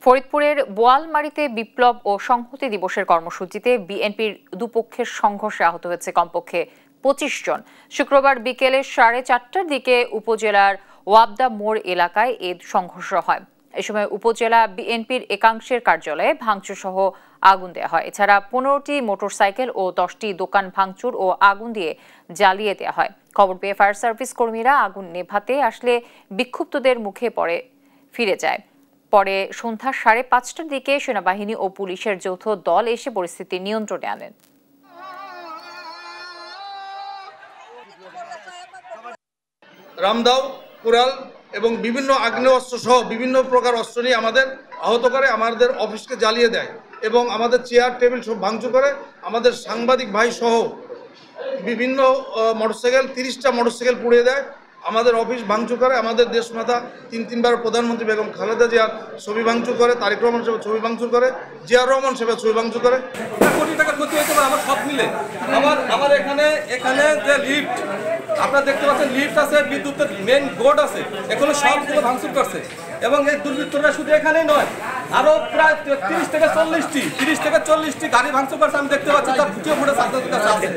ফরিদপুরের বোয়ালমারীতে বিপ্লব ও সংহতি দিবসের কর্মসূচিতে বিএনপির দুপক্ষের সংঘর্ষে আহত হয়েছে কমপক্ষে ২৫ জন। শুক্রবার বিকেলে ৪:৩০টার দিকে উপজেলার ওয়াবদা মোড় এলাকায় এ সংঘর্ষ হয়। এ সময় উপজেলা বিএনপির একাংশের কার্যালয়ে ভাঙচুর সহ আগুন দেওয়া হয়। এছাড়া ১৫টি মোটরসাইকেল ও 10টি দোকান ভাঙচুর ও আগুন দিয়ে জ্বালিয়ে দেওয়া হয়। খবর পেয়ে ফায়ার সার্ভিস কর্মীরা আগুন নেভাতে আসলে বিক্ষুব্ধদের মুখে ফিরে যায়। পরে সন্ধ্যা ৫:৩০টার দিকে সেনাবাহিনী ও পুলিশের যৌথ দল এসে পরিস্থিতি নিয়ন্ত্রণে আনেন। রামদাও, কুড়াল এবং বিভিন্ন আগ্নেয়াস্ত্র সহ বিভিন্ন প্রকার অস্ত্র নিয়ে আমাদের আহত করে, আমাদের অফিসকে জ্বালিয়ে দেয় এবং আমাদের চেয়ার টেবিল সব ভাঙচুর করে। আমাদের সাংবাদিক ভাই সহ বিভিন্ন মোটরসাইকেল 30টা মোটরসাইকেল পুড়িয়ে দেয়। আমাদের অফিস ভাঙচুর করে। আমাদের দেশমাতা তিনবার প্রধানমন্ত্রী বেগম খালেদা জিয়ার ছবি ভাঙচুর করে, তারেক রহমান সাহেবের ছবি ভাঙচুর করে, জিয়া রহমান সাহেবের ছবি ভাঙচুর করে। কোটি টাকার ক্ষতি হয়েছে আমার সব মিলে। আমার এখানে যে লিফট আপনারা দেখতে পাচ্ছেন, লিফট আছে, বিদ্যুতের মেন বোর্ড আছে, এগুলো সবগুলো ভাঙচুর করছে। এবং এই দুর্বৃত্তরা শুধু এখানেই নয়, আরো প্রায় 30 থেকে 40টি গাড়ি ভাঙচুর করছে। আমি দেখতে পাচ্ছি তার ভিডিও ফুটেজ আপনাদের কাছে আছে।